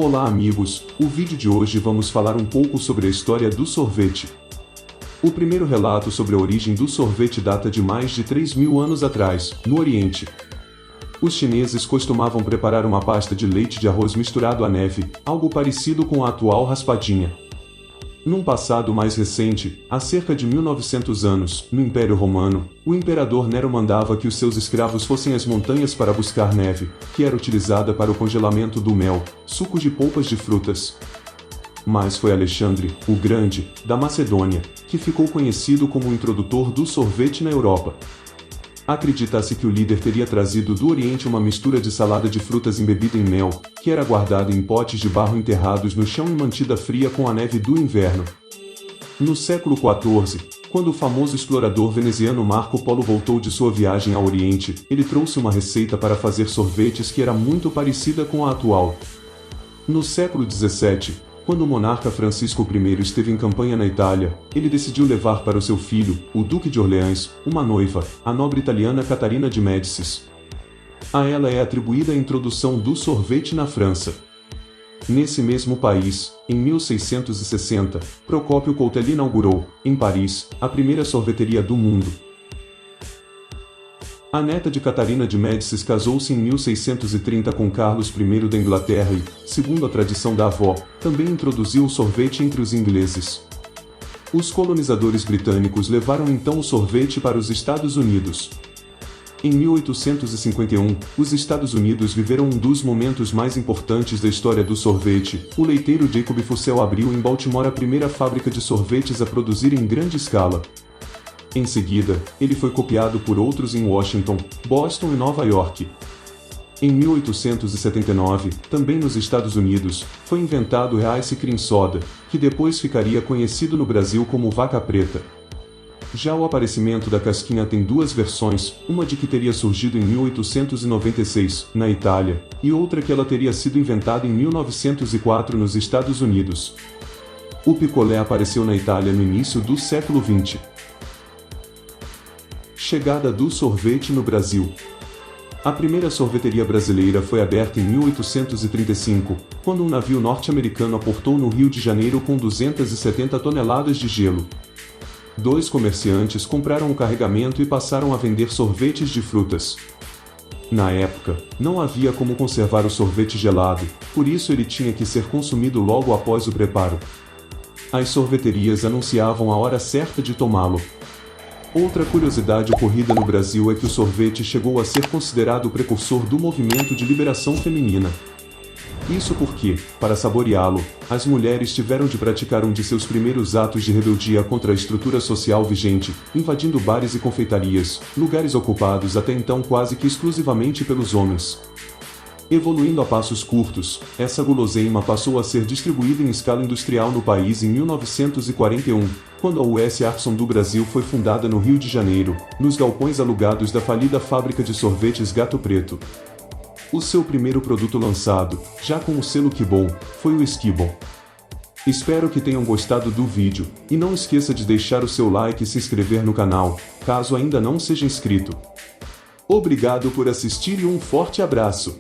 Olá amigos, o vídeo de hoje vamos falar um pouco sobre a história do sorvete. O primeiro relato sobre a origem do sorvete data de mais de 3.000 anos atrás, no Oriente. Os chineses costumavam preparar uma pasta de leite de arroz misturado à neve, algo parecido com a atual raspadinha. Num passado mais recente, há cerca de 1900 anos, no Império Romano, o imperador Nero mandava que os seus escravos fossem às montanhas para buscar neve, que era utilizada para o congelamento do mel, sucos de polpas de frutas. Mas foi Alexandre, o Grande, da Macedônia, que ficou conhecido como o introdutor do sorvete na Europa. Acredita-se que o líder teria trazido do Oriente uma mistura de salada de frutas embebida em mel, que era guardada em potes de barro enterrados no chão e mantida fria com a neve do inverno. No século XIV, quando o famoso explorador veneziano Marco Polo voltou de sua viagem ao Oriente, ele trouxe uma receita para fazer sorvetes que era muito parecida com a atual. No século XVII, quando o monarca Francisco I esteve em campanha na Itália, ele decidiu levar para o seu filho, o Duque de Orleans, uma noiva, a nobre italiana Catarina de Médicis. A ela é atribuída a introdução do sorvete na França. Nesse mesmo país, em 1660, Procópio Coutel inaugurou, em Paris, a primeira sorveteria do mundo. A neta de Catarina de Médicis casou-se em 1630 com Carlos I da Inglaterra e, segundo a tradição da avó, também introduziu o sorvete entre os ingleses. Os colonizadores britânicos levaram então o sorvete para os Estados Unidos. Em 1851, os Estados Unidos viveram um dos momentos mais importantes da história do sorvete. O leiteiro Jacob Fussell abriu em Baltimore a primeira fábrica de sorvetes a produzir em grande escala. Em seguida, ele foi copiado por outros em Washington, Boston e Nova York. Em 1879, também nos Estados Unidos, foi inventado o Ice Cream Soda, que depois ficaria conhecido no Brasil como Vaca Preta. Já o aparecimento da casquinha tem duas versões, uma de que teria surgido em 1896, na Itália, e outra que ela teria sido inventada em 1904 nos Estados Unidos. O picolé apareceu na Itália no início do século XX. Chegada do sorvete no Brasil. A primeira sorveteria brasileira foi aberta em 1835, quando um navio norte-americano aportou no Rio de Janeiro com 270 toneladas de gelo. Dois comerciantes compraram o carregamento e passaram a vender sorvetes de frutas. Na época, não havia como conservar o sorvete gelado, por isso ele tinha que ser consumido logo após o preparo. As sorveterias anunciavam a hora certa de tomá-lo. Outra curiosidade ocorrida no Brasil é que o sorvete chegou a ser considerado o precursor do movimento de liberação feminina. Isso porque, para saboreá-lo, as mulheres tiveram de praticar um de seus primeiros atos de rebeldia contra a estrutura social vigente, invadindo bares e confeitarias, lugares ocupados até então quase que exclusivamente pelos homens. Evoluindo a passos curtos, essa guloseima passou a ser distribuída em escala industrial no país em 1941, quando a US Arson do Brasil foi fundada no Rio de Janeiro, nos galpões alugados da falida fábrica de sorvetes Gato Preto. O seu primeiro produto lançado, já com o selo Que Bom, foi o Esquibom. Espero que tenham gostado do vídeo, e não esqueça de deixar o seu like e se inscrever no canal, caso ainda não seja inscrito. Obrigado por assistir e um forte abraço!